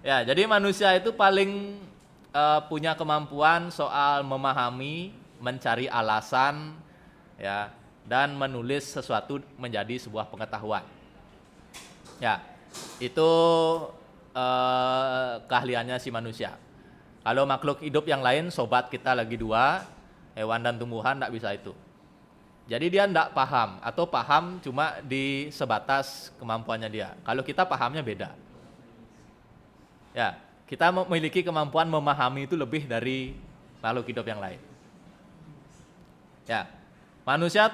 Ya, jadi manusia itu paling punya kemampuan soal memahami, mencari alasan, ya, dan menulis sesuatu menjadi sebuah pengetahuan. Ya, itu keahliannya si manusia. Kalau makhluk hidup yang lain, sobat kita lagi dua, hewan dan tumbuhan tidak bisa itu. Jadi dia tidak paham, atau paham cuma di sebatas kemampuannya dia. Kalau kita pahamnya beda. Ya, kita memiliki kemampuan memahami itu lebih dari makhluk hidup yang lain. Ya, manusia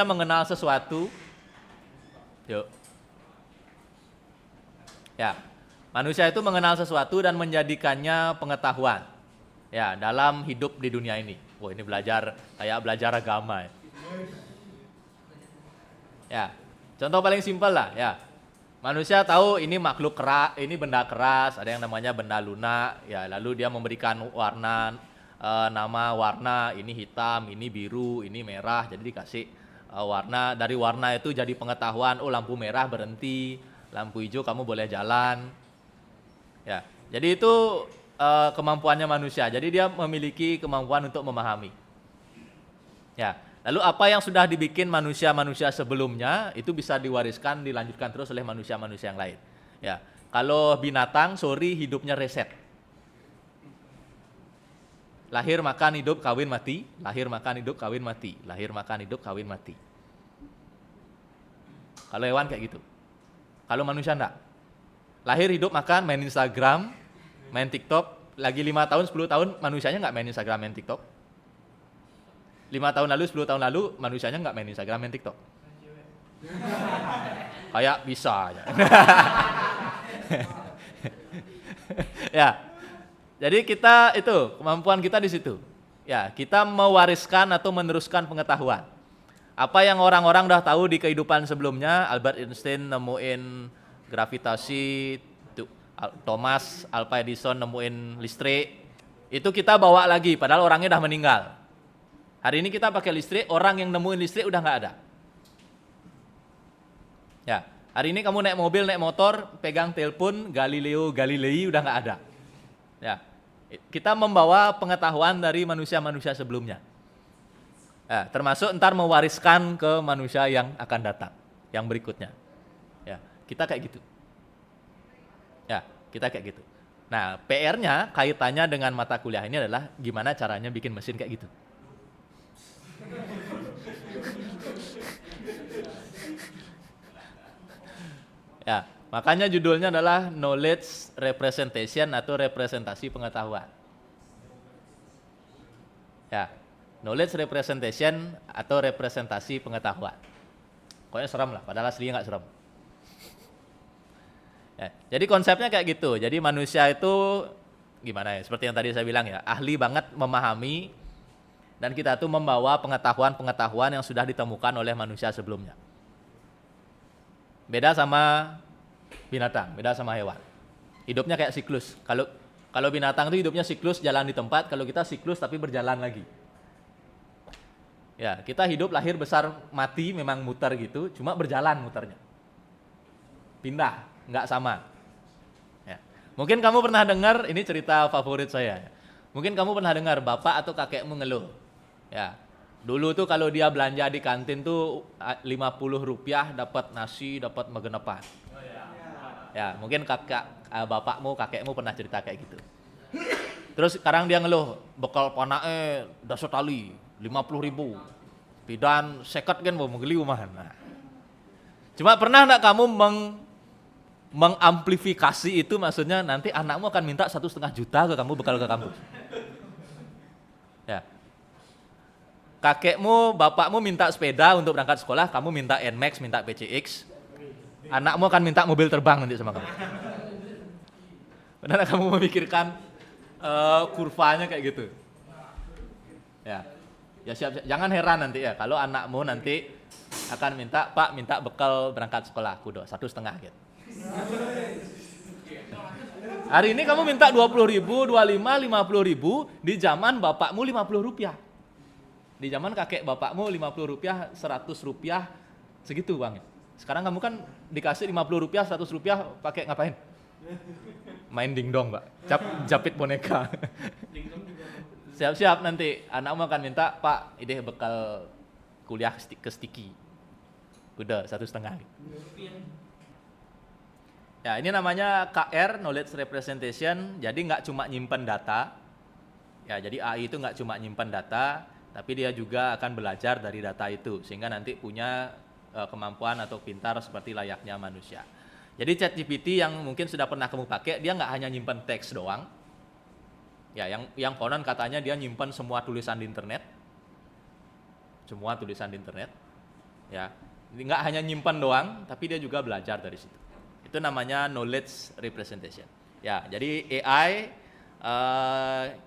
mengenal sesuatu. Yuk. Ya, manusia itu mengenal sesuatu dan menjadikannya pengetahuan. Ya, dalam hidup di dunia ini. Wah, ini kayak belajar agama. Ya, contoh paling simpel lah. Ya, manusia tahu ini makhluk keras, ini benda keras, ada yang namanya benda lunak. Ya, lalu dia memberikan nama warna, ini hitam, ini biru, ini merah. Jadi dikasih warna. Dari warna itu jadi pengetahuan. Oh, lampu merah berhenti, lampu hijau kamu boleh jalan. Ya, jadi itu kemampuannya manusia. Jadi dia memiliki kemampuan untuk memahami. Ya, lalu apa yang sudah dibikin manusia-manusia sebelumnya itu bisa diwariskan, dilanjutkan terus oleh manusia-manusia yang lain. Ya, kalau binatang, hidupnya reset. Lahir, makan, hidup, kawin, mati. Lahir, makan, hidup, kawin, mati. Lahir, makan, hidup, kawin, mati. Kalau hewan kayak gitu. Kalau manusia enggak. Lahir, hidup, makan, main Instagram, main TikTok, lagi 5 tahun, 10 tahun, manusianya nggak main Instagram, main TikTok. 5 tahun lalu, 10 tahun lalu, manusianya nggak main Instagram, main TikTok. Kayak bisa. Ya, jadi kita itu, kemampuan kita di situ. Ya, kita mewariskan atau meneruskan pengetahuan. Apa yang orang-orang udah tahu di kehidupan sebelumnya, Albert Einstein nemuin gravitasi, Thomas Alva Edison nemuin listrik, itu kita bawa lagi padahal orangnya udah meninggal. Hari ini kita pakai listrik, orang yang nemuin listrik udah nggak ada. Ya, hari ini kamu naik mobil, naik motor, pegang telepon, Galileo Galilei udah nggak ada. Ya, kita membawa pengetahuan dari manusia-manusia sebelumnya. Ya, termasuk ntar mewariskan ke manusia yang akan datang, yang berikutnya. Ya, kita kayak gitu. Ya, kita kayak gitu. Nah, PR-nya kaitannya dengan mata kuliah ini adalah gimana caranya bikin mesin kayak gitu. Ya, makanya judulnya adalah knowledge representation atau representasi pengetahuan. Ya, knowledge representation atau representasi pengetahuan. Pokoknya seram lah, padahal aslinya nggak seram. Ya, jadi konsepnya kayak gitu. Jadi manusia itu gimana ya? Seperti yang tadi saya bilang ya, ahli banget memahami, dan kita tuh membawa pengetahuan-pengetahuan yang sudah ditemukan oleh manusia sebelumnya. Beda sama binatang, beda sama hewan. Hidupnya kayak siklus. Kalau binatang itu hidupnya siklus, jalan di tempat. Kalau kita siklus tapi berjalan lagi. Ya, kita hidup, lahir, besar, mati, memang muter gitu, cuma berjalan muternya. Pindah. Nggak sama. Ya. Mungkin kamu pernah dengar, ini cerita favorit saya. Mungkin kamu pernah dengar bapak atau kakekmu ngeluh. Ya. Dulu tuh kalau dia belanja di kantin tuh 50 rupiah dapat nasi, dapat megenepan. Ya, mungkin bapakmu, kakekmu pernah cerita kayak gitu. Terus sekarang dia ngeluh, bekal ponake udah setali 50.000. Pidan seket kan mau menggeli umahan. Nah. Cuma pernah enggak kamu mengamplifikasi itu, maksudnya nanti anakmu akan minta 1,5 juta ke kamu bekal ke kampus. Ya. Kakekmu, bapakmu minta sepeda untuk berangkat sekolah, kamu minta NMAX, minta PCX. Anakmu akan minta mobil terbang nanti sama kamu. Benar kamu memikirkan kurvanya kayak gitu. Ya. Ya siap, jangan heran nanti ya kalau anakmu nanti akan minta, Pak, minta bekal berangkat sekolah kudo 1,5 gitu. Hari ini kamu minta 20.000, 25, 50.000, di zaman bapakmu 50 rupiah. Di zaman kakek bapakmu 50 rupiah, 100 rupiah, segitu uangnya. Sekarang kamu kan dikasih 50 rupiah, 100 rupiah, pakai ngapain? Main dingdong, Pak. Japit boneka. Dingdong juga. Siap-siap nanti anakmu akan minta, Pak, ini bekal kuliah ke Stiki. Udah 1,5. Ya, ini namanya KR, Knowledge Representation. Jadi nggak cuma nyimpen data. Ya, jadi AI itu nggak cuma nyimpen data, tapi dia juga akan belajar dari data itu, sehingga nanti punya kemampuan atau pintar seperti layaknya manusia. Jadi ChatGPT yang mungkin sudah pernah kamu pakai, dia nggak hanya nyimpen teks doang. Ya, yang konon katanya dia nyimpen semua tulisan di internet. Semua tulisan di internet. Ya, nggak hanya nyimpen doang, tapi dia juga belajar dari situ. Itu namanya knowledge representation. Ya, jadi AI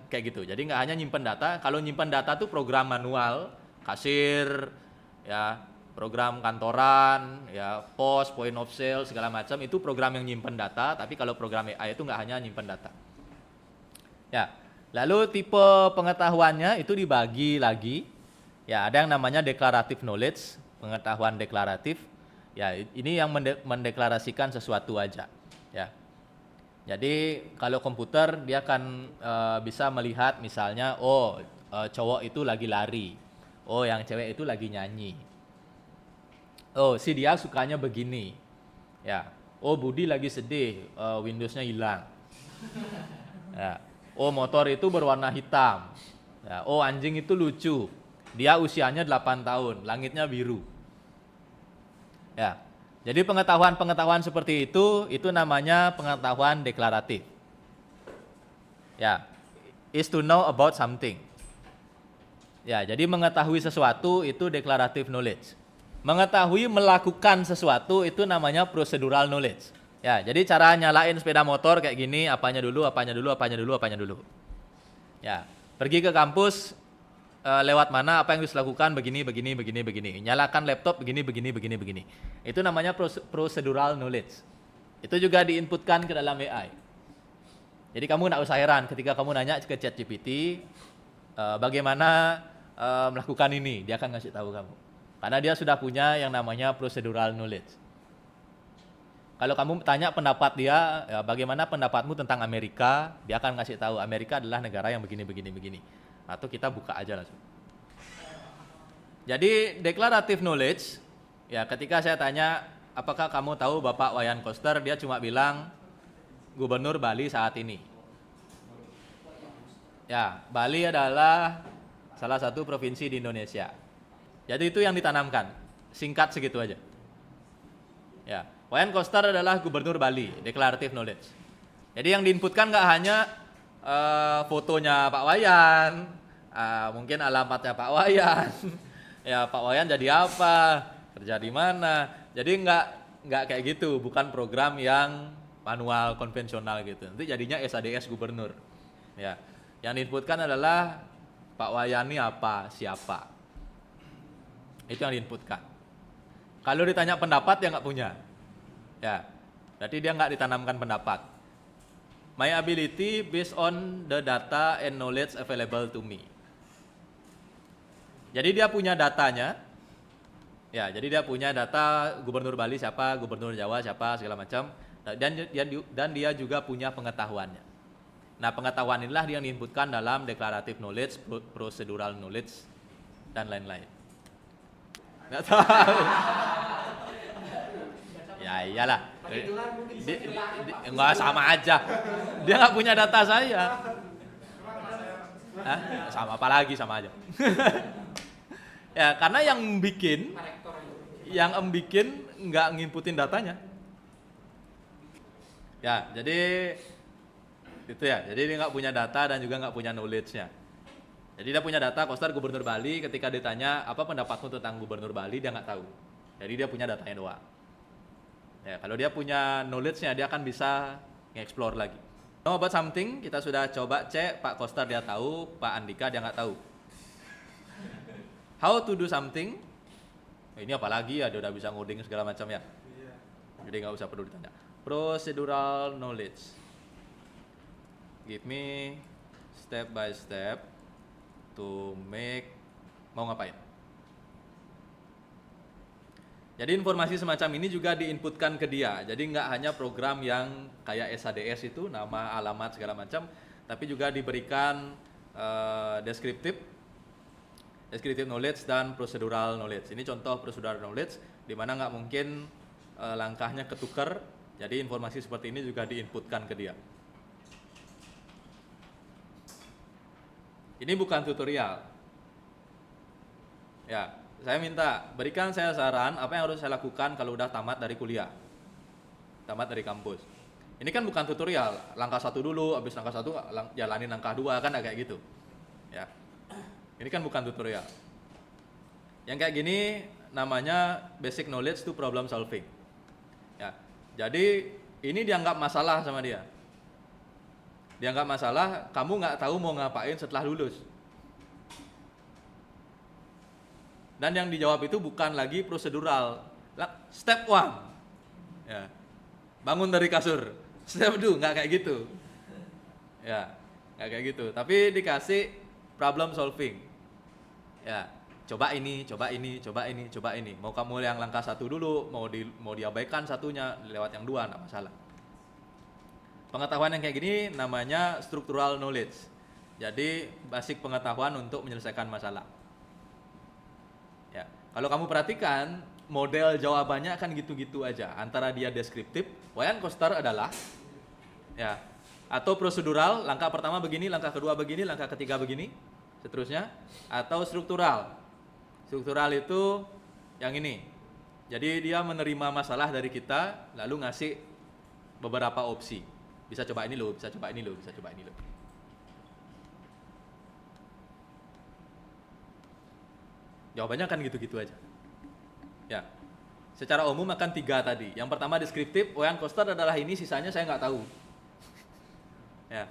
kayak gitu. Jadi nggak hanya nyimpen data. Kalau nyimpen data tuh program manual, kasir, ya, program kantoran, ya, pos, point of sale, segala macam. Itu program yang nyimpen data. Tapi kalau program AI itu nggak hanya nyimpen data. Ya, lalu tipe pengetahuannya itu dibagi lagi. Ya, ada yang namanya declarative knowledge, pengetahuan deklaratif. Ya, ini yang mendeklarasikan sesuatu aja. Ya. Jadi kalau komputer dia akan bisa melihat misalnya, cowok itu lagi lari, yang cewek itu lagi nyanyi, si dia sukanya begini, ya, Budi lagi sedih, Windowsnya hilang, ya, motor itu berwarna hitam, ya, anjing itu lucu, dia usianya 8 tahun, langitnya biru, ya. Jadi pengetahuan-pengetahuan seperti itu namanya pengetahuan deklaratif. Ya, is to know about something. Ya, jadi mengetahui sesuatu itu declarative knowledge. Mengetahui melakukan sesuatu itu namanya procedural knowledge. Ya, jadi cara nyalain sepeda motor kayak gini, apanya dulu. Ya, pergi ke kampus, lewat mana, apa yang harus dilakukan, begini. Nyalakan laptop, begini. Itu namanya procedural knowledge. Itu juga diinputkan ke dalam AI. Jadi kamu nggak usah heran ketika kamu nanya ke ChatGPT, bagaimana melakukan ini, dia akan ngasih tahu kamu. Karena dia sudah punya yang namanya procedural knowledge. Kalau kamu tanya pendapat dia, ya, bagaimana pendapatmu tentang Amerika, dia akan ngasih tahu Amerika adalah negara yang begini. Atau kita buka aja langsung. Jadi declarative knowledge, ya, ketika saya tanya, apakah kamu tahu Bapak Wayan Koster, dia cuma bilang Gubernur Bali saat ini. Ya, Bali adalah salah satu provinsi di Indonesia. Jadi itu yang ditanamkan, singkat segitu aja. Ya, Wayan Koster adalah Gubernur Bali, declarative knowledge. Jadi yang diinputkan nggak hanya fotonya Pak Wayan, mungkin alamatnya Pak Wayan, ya Pak Wayan jadi apa, kerja di mana. Jadi nggak kayak gitu, bukan program yang manual konvensional gitu. Nanti jadinya SADS Gubernur. Ya, yang diinputkan adalah Pak Wayan ini apa, siapa. Itu yang diinputkan. Kalau ditanya pendapat dia nggak punya. Ya, berarti dia nggak ditanamkan pendapat. My ability based on the data and knowledge available to me. Jadi dia punya datanya. Ya, jadi dia punya data Gubernur Bali siapa, Gubernur Jawa siapa, segala macam. Dan dia juga punya pengetahuannya. Nah, pengetahuan inilah yang diinputkan dalam declarative knowledge, procedural knowledge, dan lain-lain. Nggak tahu. Ya iyalah. Enggak, sama aja. Dia nggak punya data saya. Hah? Sama apa lagi, sama aja. Ya, karena yang bikin nggak nginputin datanya. Ya, jadi itu ya. Jadi dia nggak punya data dan juga nggak punya knowledge-nya. Jadi dia punya data, Koster Gubernur Bali. Ketika ditanya apa pendapatmu tentang Gubernur Bali, dia nggak tahu. Jadi dia punya datanya doang. Ya, kalau dia punya knowledge-nya, dia akan bisa nge-explore lagi. Know about something, kita sudah coba cek, Pak Koster dia tahu, Pak Andika dia nggak tahu. How to do something, ini apalagi ya, dia udah bisa ngoding segala macam ya. Jadi nggak usah perlu ditanya. Procedural knowledge. Give me step by step to make, mau ngapain? Jadi informasi semacam ini juga diinputkan ke dia. Jadi nggak hanya program yang kayak SHDS itu, nama, alamat, segala macam, tapi juga diberikan deskriptif knowledge dan procedural knowledge. Ini contoh procedural knowledge, di mana nggak mungkin langkahnya ketukar. Jadi informasi seperti ini juga diinputkan ke dia. Ini bukan tutorial. Ya, saya minta berikan saya saran apa yang harus saya lakukan kalau udah tamat dari kuliah, tamat dari kampus. Ini kan bukan tutorial, langkah 1 dulu, habis langkah 1 jalanin langkah 2, kan kayak gitu. Ya, ini kan bukan tutorial. Yang kayak gini namanya basic knowledge to problem solving. Ya, jadi ini dianggap masalah sama dia. Dianggap masalah, kamu nggak tahu mau ngapain setelah lulus. Dan yang dijawab itu bukan lagi prosedural. Step 1, ya, bangun dari kasur. Step 2, nggak kayak gitu. Ya, nggak kayak gitu. Tapi dikasih problem solving. Ya, coba ini, coba ini, coba ini, coba ini. Mau kamu yang langkah 1 dulu, mau diabaikan satunya, lewat yang 2, nggak masalah. Pengetahuan yang kayak gini namanya structural knowledge. Jadi basic pengetahuan untuk menyelesaikan masalah. Ya, kalau kamu perhatikan model jawabannya akan gitu-gitu aja. Antara dia deskriptif, Wayne Koster adalah, ya, atau prosedural, langkah pertama begini, langkah kedua begini, langkah ketiga begini, seterusnya. Atau struktural. Struktural itu yang ini. Jadi dia menerima masalah dari kita, lalu ngasih beberapa opsi. Bisa coba ini loh, bisa coba ini loh, bisa coba ini loh. Jawabannya akan gitu-gitu aja. Ya, secara umum akan 3 tadi. Yang pertama deskriptif, Wayne Koster adalah ini, sisanya saya nggak tahu. Ya,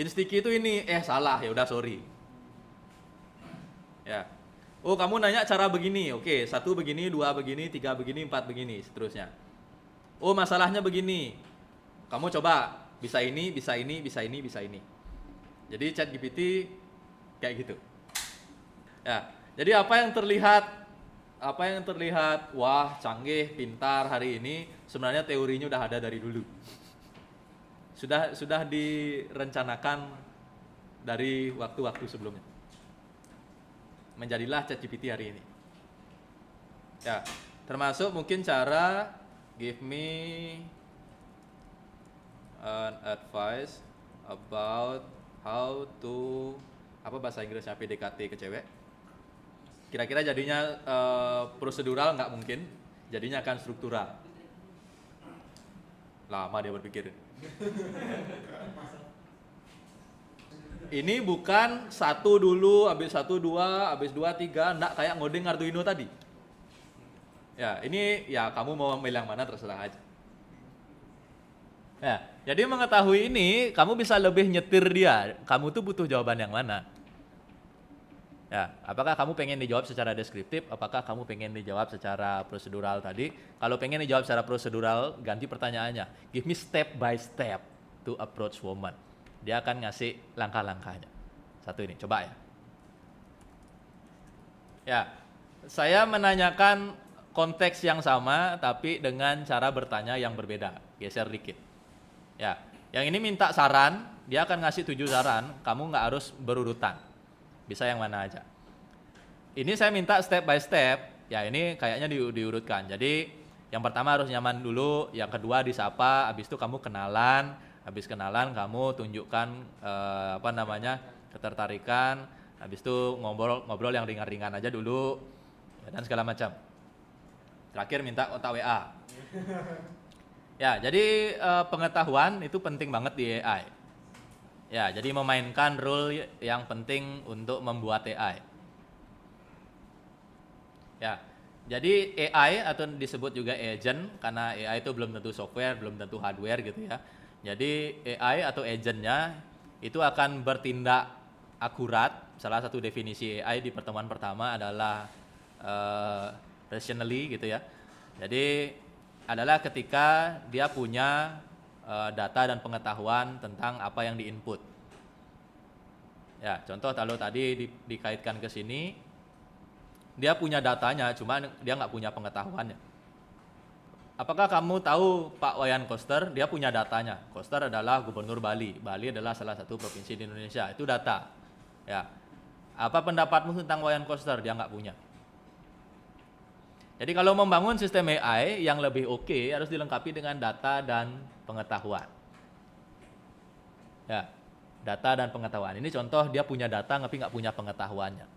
instiki itu ini, salah, ya udah sorry. Ya, oh kamu nanya cara begini, oke, 1 begini, 2 begini, 3 begini, 4 begini, seterusnya. Oh masalahnya begini, kamu coba bisa ini, bisa ini, bisa ini, bisa ini. Jadi ChatGPT kayak gitu. Ya, jadi apa yang terlihat wah canggih, pintar hari ini, sebenarnya teorinya udah ada dari dulu. Sudah direncanakan dari waktu-waktu sebelumnya. Menjadilah ChatGPT hari ini. Ya, termasuk mungkin cara give me an advice about how to, apa bahasa Inggrisnya, PDKT ke cewek. Kira-kira jadinya prosedural nggak mungkin, jadinya akan struktural. Lama dia berpikir. Ini bukan 1 dulu, habis 1 2, habis 2 3, enggak kayak ngoding Arduino tadi. Ya, ini ya kamu mau milih yang mana terserah aja. Ya, jadi mengetahui ini, kamu bisa lebih nyetir dia. Kamu tuh butuh jawaban yang mana? Ya, apakah kamu pengen dijawab secara deskriptif? Apakah kamu pengen dijawab secara prosedural tadi? Kalau pengen dijawab secara prosedural, ganti pertanyaannya. Give me step by step to approach woman. Dia akan ngasih langkah-langkahnya. 1 ini, coba ya. Ya, saya menanyakan konteks yang sama, tapi dengan cara bertanya yang berbeda. Geser dikit. Ya, yang ini minta saran, dia akan ngasih 7 saran, kamu nggak harus berurutan. Bisa yang mana aja. Ini saya minta step by step, ya ini kayaknya diurutkan. Jadi yang pertama harus nyaman dulu, yang kedua disapa, habis itu kamu kenalan, habis kenalan kamu tunjukkan ketertarikan, habis itu ngobrol yang ringan-ringan aja dulu, ya, dan segala macam. Terakhir minta kontak WA. Ya, jadi pengetahuan itu penting banget di AI. Ya, jadi memainkan role yang penting untuk membuat AI. Ya, jadi AI atau disebut juga agent, karena AI itu belum tentu software, belum tentu hardware gitu ya. Jadi AI atau agentnya itu akan bertindak akurat. Salah satu definisi AI di pertemuan pertama adalah rationally gitu ya. Jadi adalah ketika dia punya data dan pengetahuan tentang apa yang diinput. Ya, contoh kalau tadi dikaitkan ke sini, dia punya datanya, cuma dia nggak punya pengetahuannya. Apakah kamu tahu Pak Wayan Koster? Dia punya datanya. Koster adalah gubernur Bali. Bali adalah salah satu provinsi di Indonesia. Itu data. Ya. Apa pendapatmu tentang Wayan Koster? Dia nggak punya. Jadi kalau membangun sistem AI yang lebih oke harus dilengkapi dengan data dan pengetahuan. Ya, data dan pengetahuan. Ini contoh dia punya data tapi nggak punya pengetahuannya.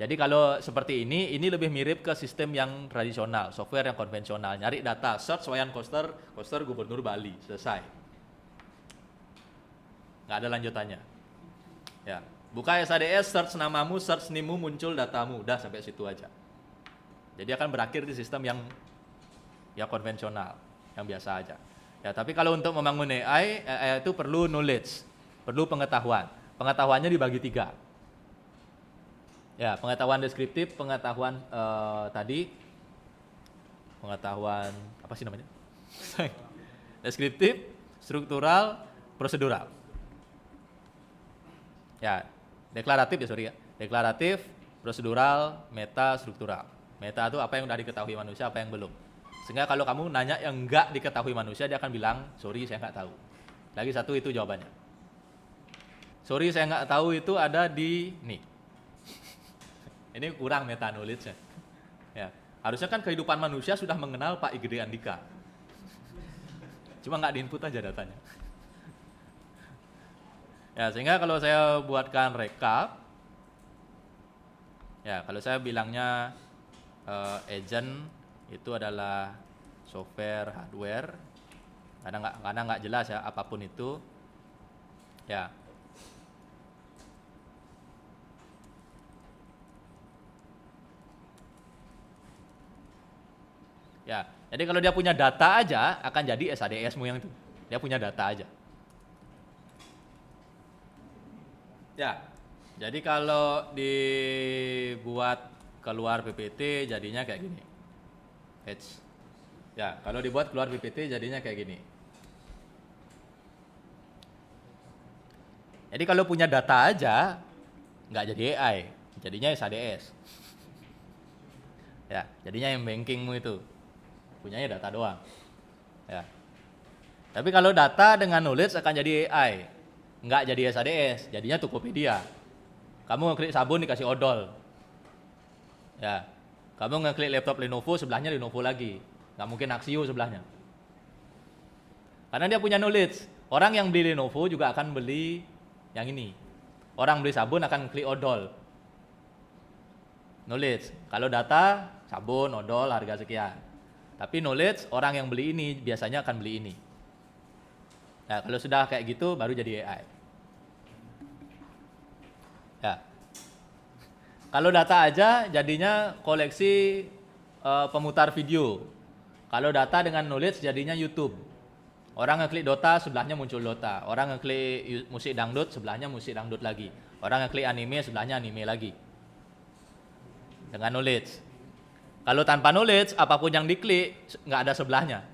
Jadi kalau seperti ini lebih mirip ke sistem yang tradisional, software yang konvensional. Nyari data, search Wayan Koster, Koster gubernur Bali, selesai. Nggak ada lanjutannya. Ya, buka SADS, search namamu, search NIM-mu, muncul datamu, udah sampai situ aja. Jadi akan berakhir di sistem yang ya konvensional, yang biasa aja. Ya, tapi kalau untuk membangun AI itu perlu knowledge, perlu pengetahuan. Pengetahuannya dibagi 3. Ya, pengetahuan deskriptif, pengetahuan pengetahuan apa sih namanya? Deskriptif, struktural, prosedural. Ya, deklaratif ya sorry ya. Deklaratif, prosedural, meta, struktural. Meta itu apa yang udah diketahui manusia, apa yang belum. Sehingga kalau kamu nanya yang enggak diketahui manusia, dia akan bilang, sorry saya nggak tahu. Lagi satu itu jawabannya. Sorry saya nggak tahu itu ada di nih. Ini kurang meta knowledge-nya. Ya, harusnya kan kehidupan manusia sudah mengenal Pak Igede Andika. Cuma nggak diinput aja datanya. Ya, sehingga kalau saya buatkan rekap, ya kalau saya bilangnya agent itu adalah software, hardware, karena nggak jelas ya apapun itu, ya. Ya, jadi kalau dia punya data aja akan jadi SADS-mu yang itu. Dia punya data aja. Ya, jadi kalau dibuat keluar PPT jadinya kayak gini. Ya, kalau dibuat keluar PPT jadinya kayak gini. Jadi kalau punya data aja nggak jadi AI, jadinya SADS. Ya, jadinya yang bankingmu itu punyanya data doang. Ya. Tapi kalau data dengan knowledge akan jadi AI, nggak jadi SADS, jadinya Tokopedia. Kamu ngeklik sabun dikasih odol. Ya, kamu ngeklik laptop Lenovo, sebelahnya Lenovo lagi. Nggak mungkin Axio sebelahnya. Karena dia punya knowledge. Orang yang beli Lenovo juga akan beli yang ini. Orang beli sabun akan klik odol. Knowledge. Kalau data, sabun, odol, harga sekian. Tapi knowledge, orang yang beli ini biasanya akan beli ini. Nah, kalau sudah kayak gitu, baru jadi AI. Ya. Kalau data aja, jadinya koleksi pemutar video. Kalau data dengan knowledge, jadinya YouTube. Orang ngeklik Dota, sebelahnya muncul Dota. Orang ngeklik musik dangdut, sebelahnya musik dangdut lagi. Orang ngeklik anime, sebelahnya anime lagi. Dengan knowledge. Kalau tanpa knowledge, apapun yang diklik, nggak ada sebelahnya.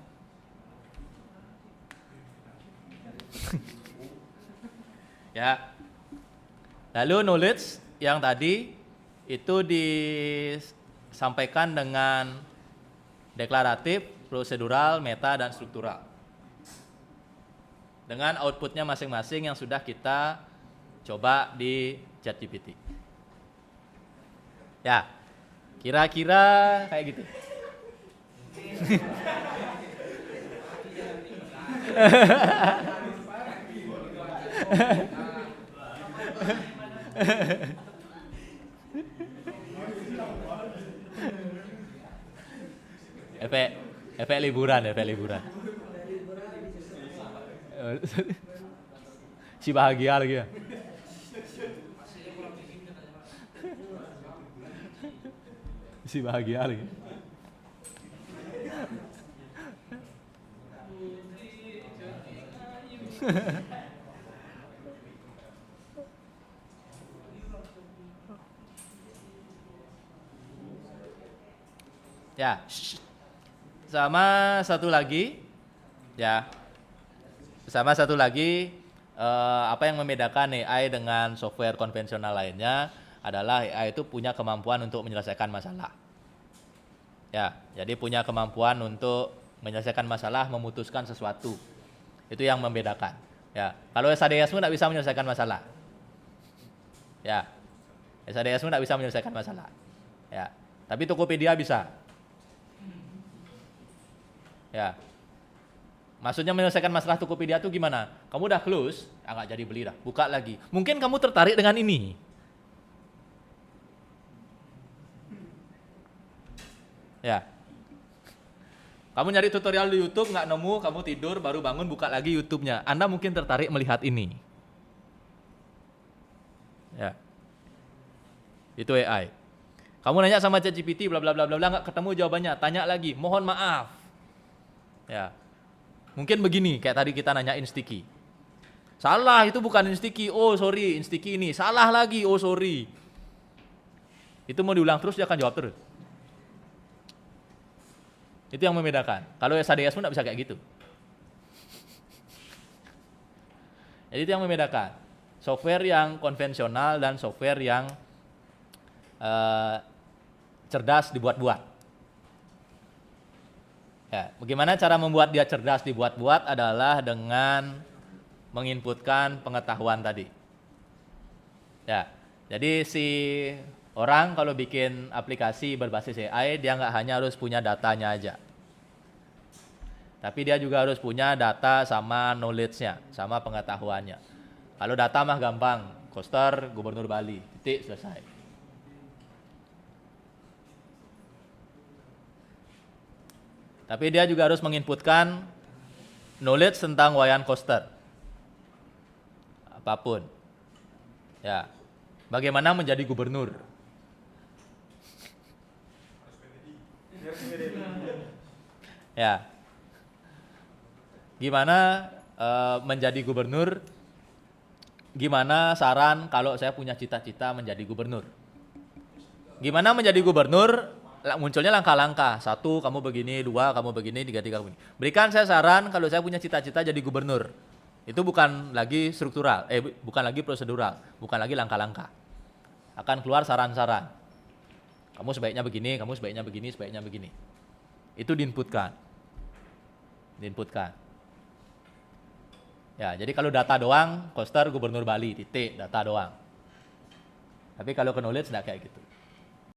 Ya. Lalu knowledge yang tadi itu disampaikan dengan deklaratif, prosedural, meta, dan struktural. Dengan outputnya masing-masing yang sudah kita coba di ChatGPT. Ya, kira-kira kayak gitu. efek liburan. Si bahagia lagi ya. Si bahagia lagi. Ya, sama satu lagi, ya, sama satu lagi apa yang membedakan AI dengan software konvensional lainnya? adalah AI itu punya kemampuan untuk menyelesaikan masalah. Ya, jadi punya kemampuan untuk menyelesaikan masalah, memutuskan sesuatu. Itu yang membedakan. Ya, kalau SHDSmu tidak bisa menyelesaikan masalah. Ya, SHDSmu tidak bisa menyelesaikan masalah. Ya, tapi Tokopedia bisa. Ya, maksudnya menyelesaikan masalah Tokopedia itu gimana? Kamu udah close, nggak jadi beli dah, buka lagi. Mungkin kamu tertarik dengan ini. Ya, kamu nyari tutorial di YouTube nggak nemu, kamu tidur baru bangun buka lagi YouTube-nya. Anda mungkin tertarik melihat ini. Ya, itu AI. Kamu nanya sama ChatGPT bla bla bla bla nggak ketemu jawabannya, tanya lagi, mohon maaf. Ya, mungkin begini, kayak tadi kita nanyain sticky. Salah, itu bukan sticky. Oh sorry, sticky ini. Salah lagi, oh sorry. Itu mau diulang terus dia akan jawab terus. Itu yang membedakan. Kalau SHDS pun tidak bisa kayak gitu. Jadi itu yang membedakan. Software yang konvensional dan software yang cerdas dibuat-buat. Ya, bagaimana cara membuat dia cerdas dibuat-buat adalah dengan menginputkan pengetahuan tadi. Ya, jadi si orang kalau bikin aplikasi berbasis AI, dia nggak hanya harus punya datanya aja. Tapi dia juga harus punya data sama knowledge-nya, sama pengetahuannya. Kalau data mah gampang, Koster, Gubernur Bali, titik, selesai. Tapi dia juga harus menginputkan knowledge tentang Wayan Koster. Apapun. Ya. Bagaimana menjadi gubernur? Ya. Gimana menjadi gubernur? Gimana saran kalau saya punya cita-cita menjadi gubernur? Gimana menjadi gubernur? Munculnya langkah-langkah. 1, kamu begini, 2, kamu begini, 3, begini. Berikan saya saran kalau saya punya cita-cita jadi gubernur. Itu bukan lagi struktural, bukan lagi prosedural, bukan lagi langkah-langkah. Akan keluar saran-saran. Kamu sebaiknya begini, kamu sebaiknya begini, sebaiknya begini. Itu diinputkan. Ya, jadi kalau data doang, Koster Gubernur Bali, titik, data doang. Tapi kalau ke knowledge tidak kayak gitu.